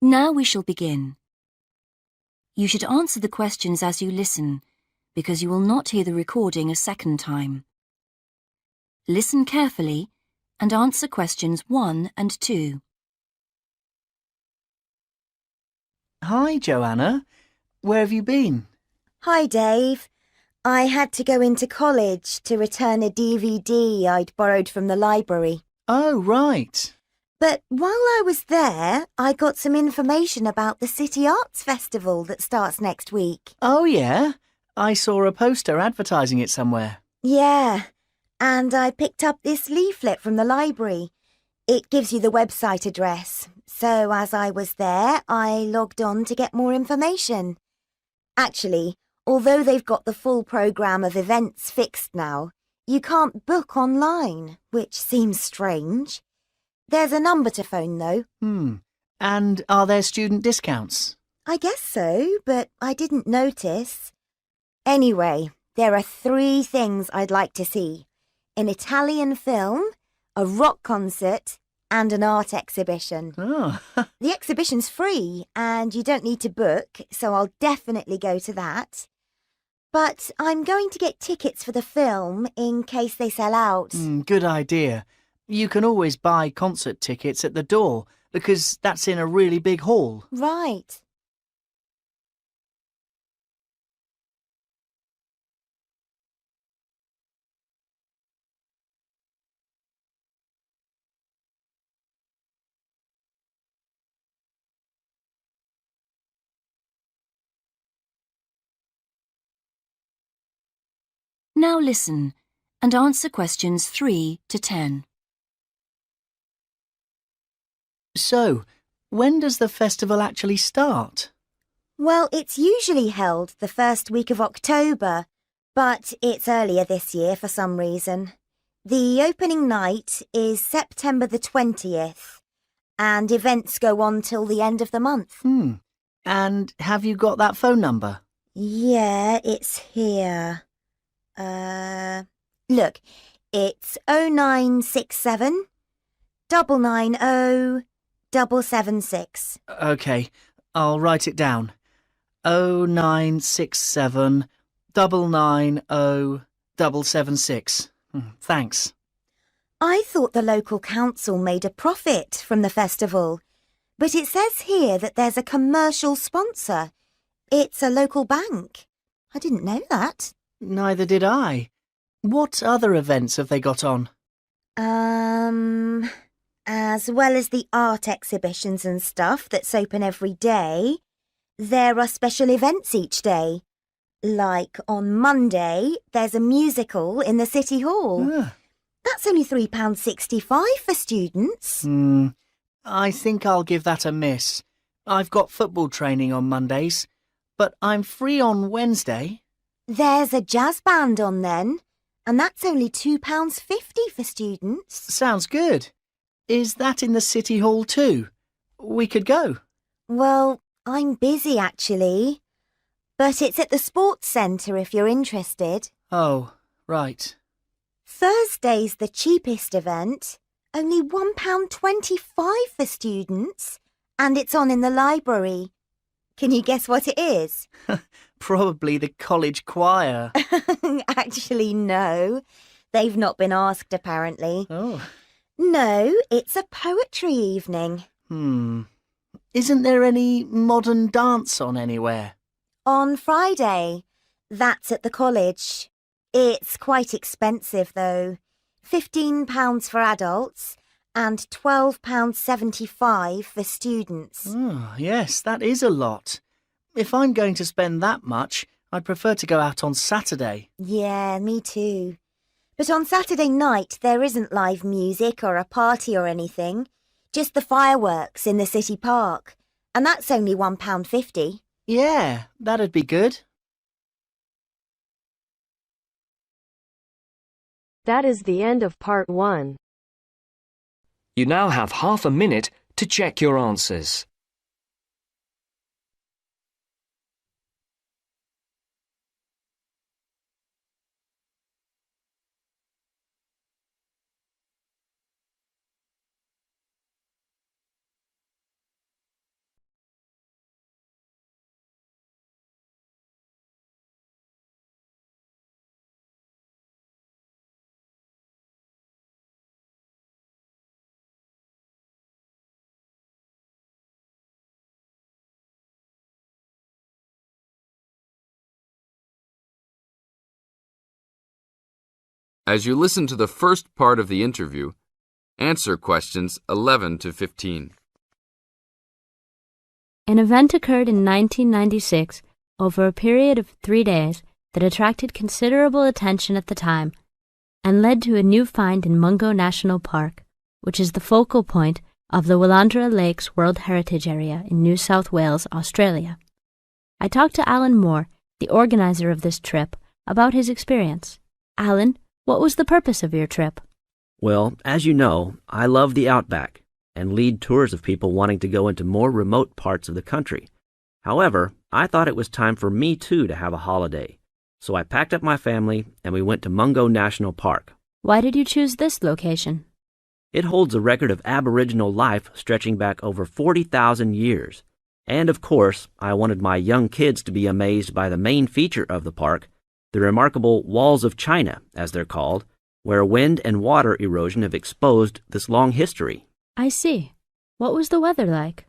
Now we shall begin. You should answer the questions as you listen, because you will not hear the recording a second time. Listen carefully and answer questions 1 and 2. Hi, Joanna. Where have you been? Hi, Dave. I had to go into college to return a DVD I'd borrowed from the library. Oh, right. But while I was there, I got some information about the City Arts Festival that starts next week. Oh, yeah? I saw a poster advertising it somewhere. Yeah, and I picked up this leaflet from the library. It gives you the website address. So as I was there, I logged on to get more information. Actually, although they've got the full programme of events fixed now, you can't book online, which seems strange. There's a number to phone, though. And are there student discounts? I guess so, but I didn't notice. Anyway, there are 3 things I'd like to see. An Italian film, a rock concert, and an art exhibition. Oh, The exhibition's free, and you don't need to book, so I'll definitely go to that. But I'm going to get tickets for the film in case they sell out. good idea. You can always buy concert tickets at the door because that's in a really big hall. Right. Now listen and answer questions 3 to 10. So, when does the festival actually start? Well, it's usually held the first week of October, but it's earlier this year for some reason. The opening night is September the 20th, and events go on till the end of the month. And have you got that phone number? Yeah, it's here. Look, it's 0967 990 776. OK, I'll write it down. 0967 990 776. Thanks. I thought the local council made a profit from the festival, but it says here that there's a commercial sponsor. It's a local bank. I didn't know that. Neither did I. What other events have they got on? As well as the art exhibitions and stuff that's open every day, there are special events each day. Like on Monday, there's a musical in the City Hall. That's only £3.65 for students. I think I'll give that a miss. I've got football training on Mondays, but I'm free on Wednesday. There's a jazz band on then, and that's only £2.50 for students. Sounds good. Is that in the City Hall too? We could go. Well, I'm busy actually, but it's at the sports centre if you're interested. Oh, right. Thursday's the cheapest event, only £1.25 for students, and it's on in the library. Can you guess what it is? Probably the college choir. Actually, no. They've not been asked, apparently. Oh. No, it's a poetry evening. Isn't there any modern dance on anywhere? On Friday. That's at the college. It's quite expensive, though. £15 for adults and £12.75 for students. Oh, yes, that is a lot. If I'm going to spend that much, I'd prefer to go out on Saturday. Yeah, me too. But on Saturday night, there isn't live music or a party or anything. Just the fireworks in the city park. And that's only £1.50. Yeah, that'd be good. That is the end of part 1. You now have half a minute to check your answers. As you listen to the first part of the interview, answer questions 11 to 15. An event occurred in 1996 over a period of 3 days that attracted considerable attention at the time and led to a new find in Mungo National Park, which is the focal point of the Willandra Lakes World Heritage Area in New South Wales, Australia. I talked to Alan Moore, the organizer of this trip, about his experience. Alan, what was the purpose of your trip? Well, as you know, I love the outback and lead tours of people wanting to go into more remote parts of the country. However, I thought it was time for me too to have a holiday. So I packed up my family and we went to Mungo National Park. Why did you choose this location? It holds a record of Aboriginal life stretching back over 40,000 years. And of course, I wanted my young kids to be amazed by the main feature of the park, the remarkable Walls of China, as they're called, where wind and water erosion have exposed this long history. I see. What was the weather like?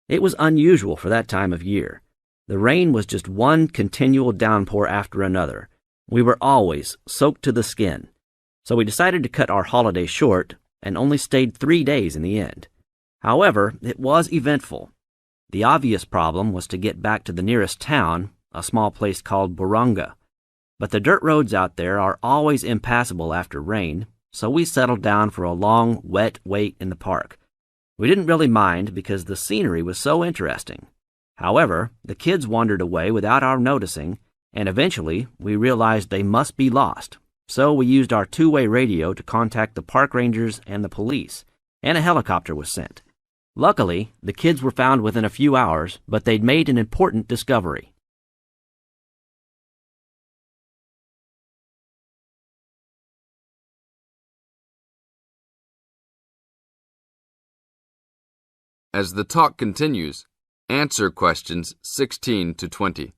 It was unusual for that time of year. The rain was just one continual downpour after another. We were always soaked to the skin. So we decided to cut our holiday short and only stayed 3 days in the end. However, it was eventful. The obvious problem was to get back to the nearest town, a small place called Burunga. But the dirt roads out there are always impassable after rain, so we settled down for a long, wet wait in the park. We didn't really mind because the scenery was so interesting. However, the kids wandered away without our noticing, and eventually we realized they must be lost. So we used our two-way radio to contact the park rangers and the police, and a helicopter was sent. Luckily, the kids were found within a few hours, but they'd made an important discovery. As the talk continues, answer questions 16 to 20.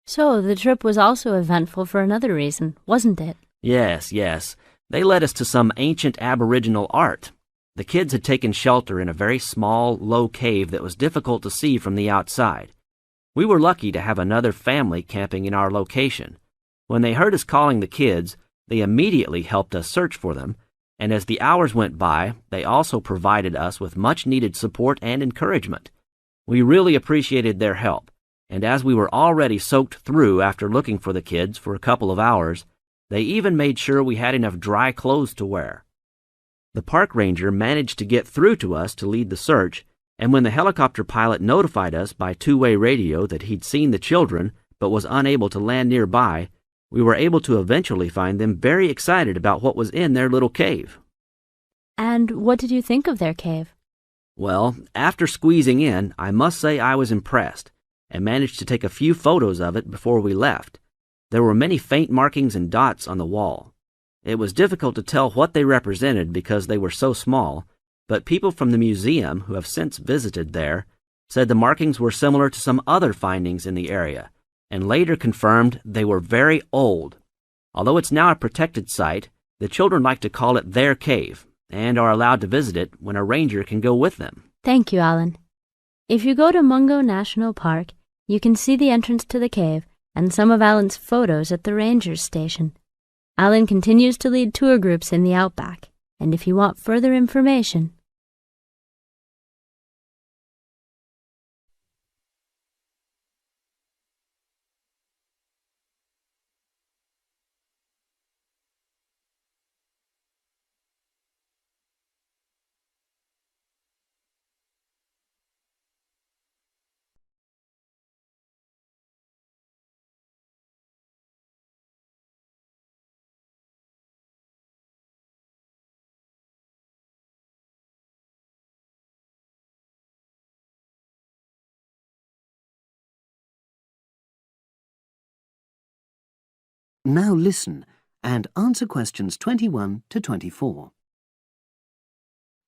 So, the trip was also eventful for another reason, wasn't it? Yes. They led us to some ancient Aboriginal art. The kids had taken shelter in a very small, low cave that was difficult to see from the outside. We were lucky to have another family camping in our location. When they heard us calling the kids, they immediately helped us search for them, and as the hours went by, they also provided us with much-needed support and encouragement. We really appreciated their help, and as we were already soaked through after looking for the kids for a couple of hours, they even made sure we had enough dry clothes to wear. The park ranger managed to get through to us to lead the search, and when the helicopter pilot notified us by two-way radio that he'd seen the children but was unable to land nearby, we were able to eventually find them very excited about what was in their little cave. And what did you think of their cave? Well, after squeezing in, I must say I was impressed, and managed to take a few photos of it before we left. There were many faint markings and dots on the wall. It was difficult to tell what they represented because they were so small, but people from the museum who have since visited there said the markings were similar to some other findings in the area, and later confirmed they were very old. Although it's now a protected site, the children like to call it their cave, and are allowed to visit it when a ranger can go with them. Thank you, Alan. If you go to Mungo National Park, you can see the entrance to the cave and some of Alan's photos at the ranger's station. Alan continues to lead tour groups in the outback, and if you want further information, Now listen and answer questions 21 to 24.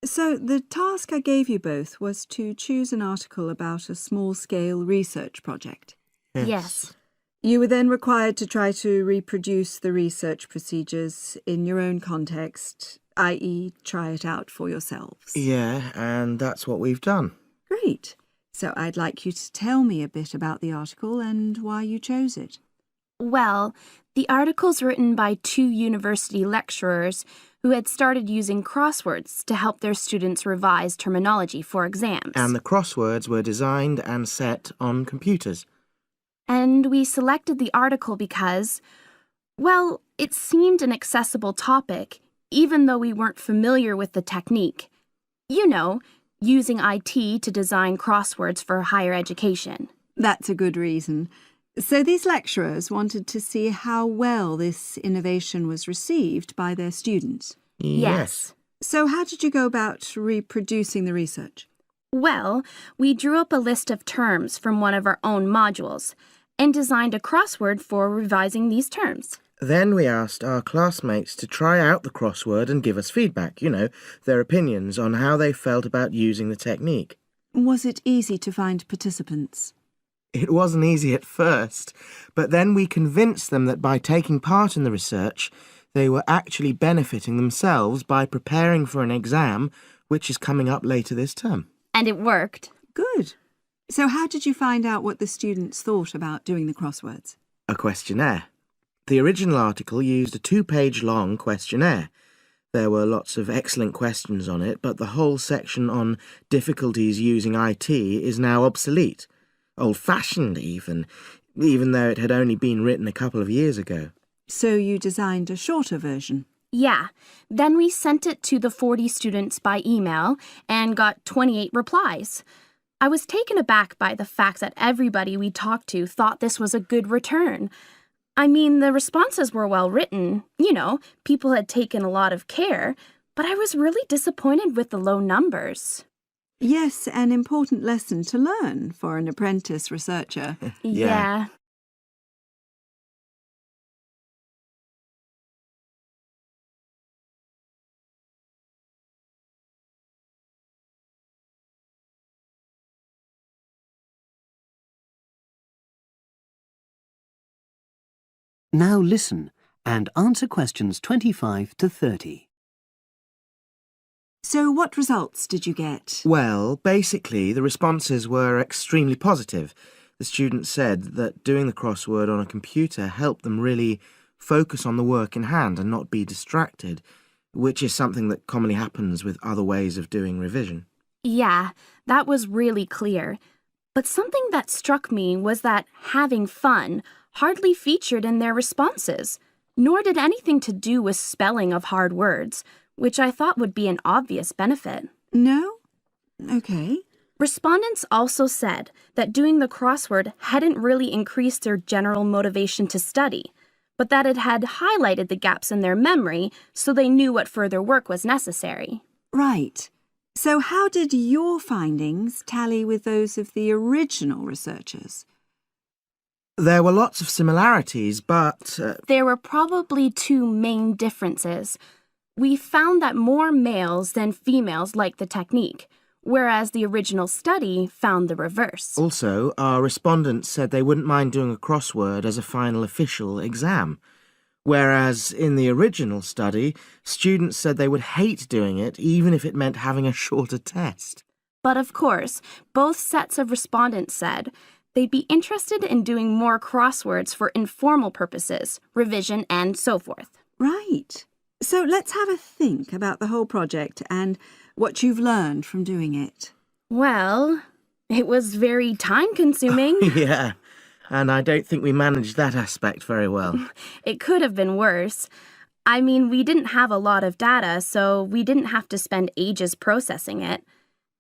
So the task I gave you both was to choose an article about a small-scale research project. yes. You were then required to try to reproduce the research procedures in your own context, i.e. try it out for yourselves. Yeah, and that's what we've done. Great. So I'd like you to tell me a bit about the article and why you chose it. Well, the article's written by 2 university lecturers who had started using crosswords to help their students revise terminology for exams. And the crosswords were designed and set on computers. And we selected the article because, well, it seemed an accessible topic, even though we weren't familiar with the technique. You know, using IT to design crosswords for higher education. That's a good reason. So these lecturers wanted to see how well this innovation was received by their students. Yes. So how did you go about reproducing the research? Well, we drew up a list of terms from one of our own modules and designed a crossword for revising these terms. Then we asked our classmates to try out the crossword and give us feedback, their opinions on how they felt about using the technique. Was it easy to find participants? It wasn't easy at first, but then we convinced them that by taking part in the research, they were actually benefiting themselves by preparing for an exam which is coming up later this term. And it worked. Good. So how did you find out what the students thought about doing the crosswords? A questionnaire. The original article used a 2-page long questionnaire. There were lots of excellent questions on it, but the whole section on difficulties using IT is now obsolete. Old-fashioned even though it had only been written a couple of years ago. So you designed a shorter version? Yeah. Then we sent it to the 40 students by email and got 28 replies. I was taken aback by the fact that everybody we talked to thought this was a good return. I mean, the responses were well written. People had taken a lot of care, but I was really disappointed with the low numbers. Yes, an important lesson to learn for an apprentice researcher. Yeah. Now listen and answer questions 25 to 30. So what results did you get? Well, basically, the responses were extremely positive. The students said that doing the crossword on a computer helped them really focus on the work in hand and not be distracted, which is something that commonly happens with other ways of doing revision. Yeah, that was really clear. But something that struck me was that having fun hardly featured in their responses, nor did anything to do with spelling of hard words, which I thought would be an obvious benefit. No? Okay. Respondents also said that doing the crossword hadn't really increased their general motivation to study, but that it had highlighted the gaps in their memory so they knew what further work was necessary. Right. So how did your findings tally with those of the original researchers? There were lots of similarities, but... There were probably 2 main differences. We found that more males than females liked the technique, whereas the original study found the reverse. Also, our respondents said they wouldn't mind doing a crossword as a final official exam, whereas in the original study, students said they would hate doing it even if it meant having a shorter test. But of course, both sets of respondents said they'd be interested in doing more crosswords for informal purposes, revision, and so forth. Right. So let's have a think about the whole project and what you've learned from doing it. Well, it was very time-consuming. Yeah, and I don't think we managed that aspect very well. It could have been worse. I mean, we didn't have a lot of data, so we didn't have to spend ages processing it.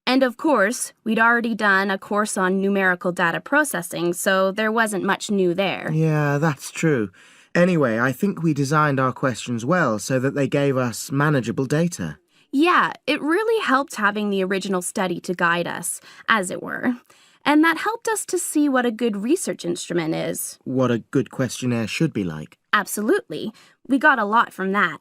And of course, we'd already done a course on numerical data processing, so there wasn't much new there. Yeah, that's true. Anyway, I think we designed our questions well so that they gave us manageable data. Yeah, it really helped having the original study to guide us, as it were. And that helped us to see what a good research instrument is. What a good questionnaire should be like. Absolutely. We got a lot from that.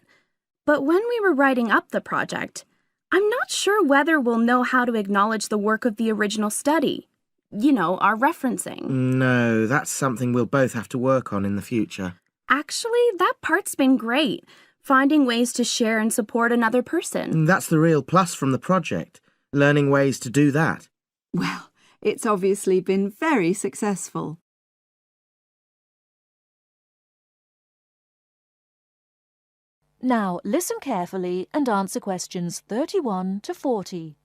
But when we were writing up the project, I'm not sure whether we'll know how to acknowledge the work of the original study. Our referencing. No, that's something we'll both have to work on in the future. Actually, that part's been great. Finding ways to share and support another person. That's the real plus from the project, learning ways to do that. Well, it's obviously been very successful. Now listen carefully and answer questions 31 to 40.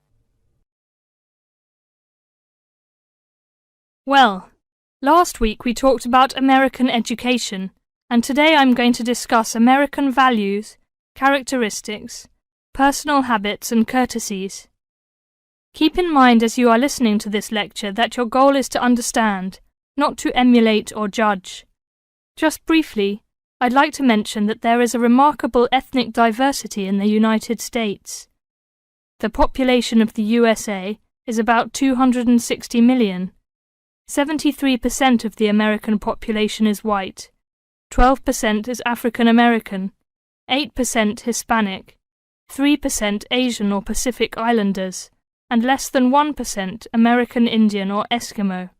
Well, last week we talked about American education, and today I'm going to discuss American values, characteristics, personal habits and courtesies. Keep in mind as you are listening to this lecture that your goal is to understand, not to emulate or judge. Just briefly, I'd like to mention that there is a remarkable ethnic diversity in the United States. The population of the USA is about 260 million. 73% of the American population is white, 12% is African American, 8% Hispanic, 3% Asian or Pacific Islanders, and less than 1% American Indian or Eskimo.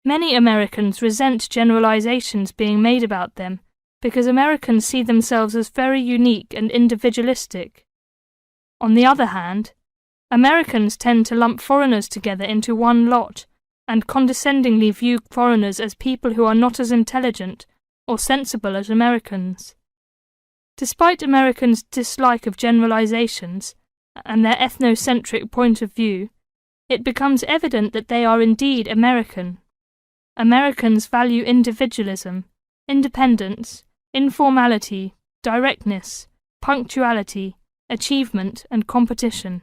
Many Americans resent generalizations being made about them because Americans see themselves as very unique and individualistic. On the other hand, Americans tend to lump foreigners together into one lot and condescendingly view foreigners as people who are not as intelligent or sensible as Americans. Despite Americans' dislike of generalizations and their ethnocentric point of view, it becomes evident that they are indeed American. Americans value individualism, independence, informality, directness, punctuality, achievement, and competition.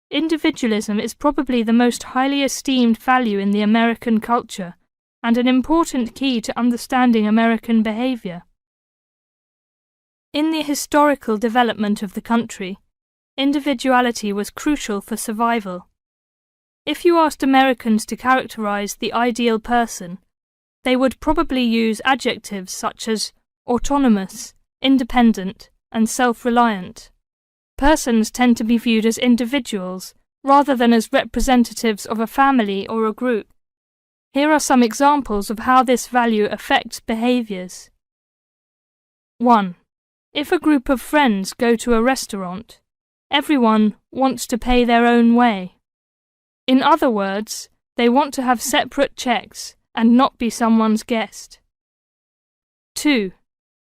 Individualism is probably the most highly esteemed value in the American culture and an important key to understanding American behavior. In the historical development of the country, individuality was crucial for survival. If you asked Americans to characterize the ideal person, they would probably use adjectives such as autonomous, independent, and self-reliant. Persons tend to be viewed as individuals rather than as representatives of a family or a group. Here are some examples of how this value affects behaviors. 1. If a group of friends go to a restaurant, everyone wants to pay their own way. In other words, they want to have separate checks and not be someone's guest. 2.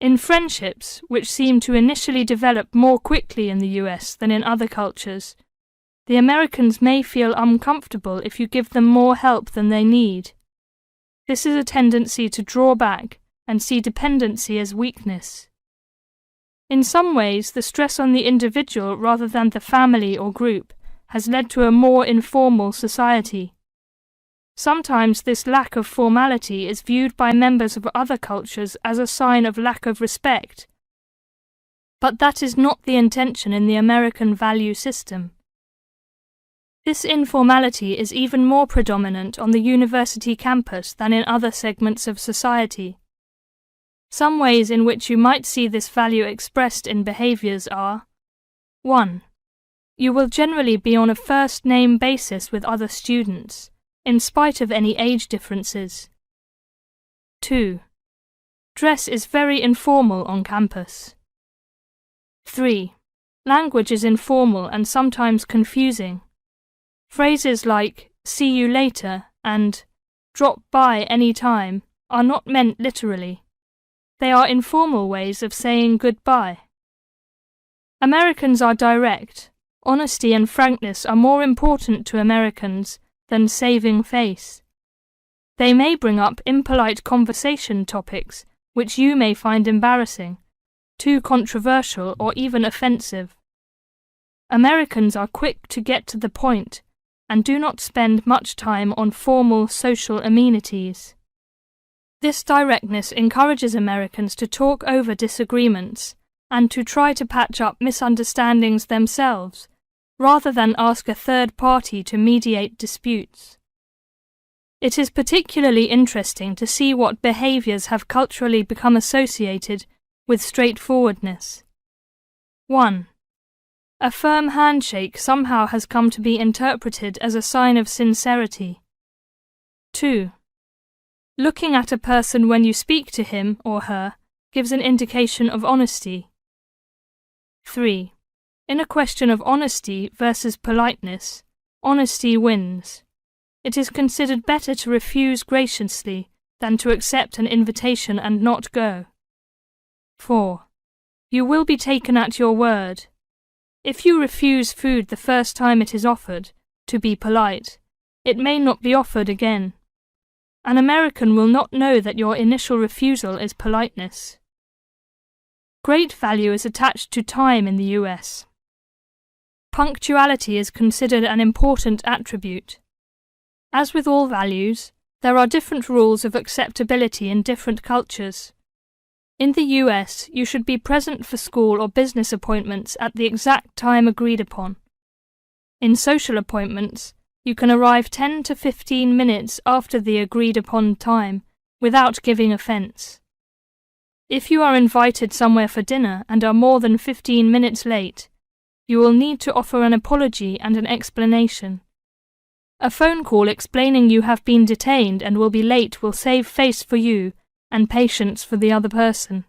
In friendships, which seem to initially develop more quickly in the US than in other cultures, the Americans may feel uncomfortable if you give them more help than they need. This is a tendency to draw back and see dependency as weakness. In some ways, the stress on the individual rather than the family or group has led to a more informal society. Sometimes this lack of formality is viewed by members of other cultures as a sign of lack of respect. But that is not the intention in the American value system. This informality is even more predominant on the university campus than in other segments of society. Some ways in which you might see this value expressed in behaviors are: 1. You will generally be on a first-name basis with other students, in spite of any age differences. 2. Dress is very informal on campus. 3. Language is informal and sometimes confusing. Phrases like "see you later" and "drop by any time" are not meant literally. They are informal ways of saying goodbye. Americans are direct. Honesty and frankness are more important to Americans than saving face. They may bring up impolite conversation topics which you may find embarrassing, too controversial or even offensive. Americans are quick to get to the point and do not spend much time on formal social amenities. This directness encourages Americans to talk over disagreements and to try to patch up misunderstandings themselves, rather than ask a third party to mediate disputes. It is particularly interesting to see what behaviors have culturally become associated with straightforwardness. 1. A firm handshake somehow has come to be interpreted as a sign of sincerity. 2. Looking at a person when you speak to him or her gives an indication of honesty. 3. In a question of honesty versus politeness, honesty wins. It is considered better to refuse graciously than to accept an invitation and not go. 4. You will be taken at your word. If you refuse food the first time it is offered, to be polite, it may not be offered again. An American will not know that your initial refusal is politeness. Great value is attached to time in the US. Punctuality is considered an important attribute. As with all values, there are different rules of acceptability in different cultures. In the US, you should be present for school or business appointments at the exact time agreed upon. In social appointments, you can arrive 10 to 15 minutes after the agreed upon time without giving offence. If you are invited somewhere for dinner and are more than 15 minutes late, you will need to offer an apology and an explanation. A phone call explaining you have been detained and will be late will save face for you and patience for the other person.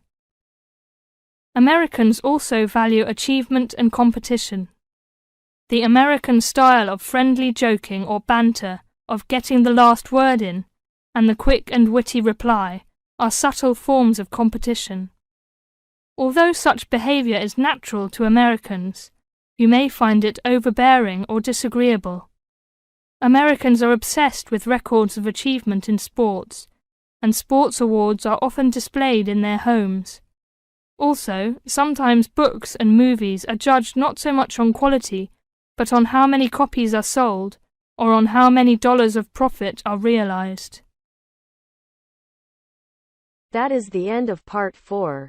Americans also value achievement and competition. The American style of friendly joking or banter, of getting the last word in, and the quick and witty reply are subtle forms of competition. Although such behaviour is natural to Americans, you may find it overbearing or disagreeable. Americans are obsessed with records of achievement in sports, and sports awards are often displayed in their homes. Also, sometimes books and movies are judged not so much on quality, but on how many copies are sold, or on how many dollars of profit are realized. That is the end of part 4.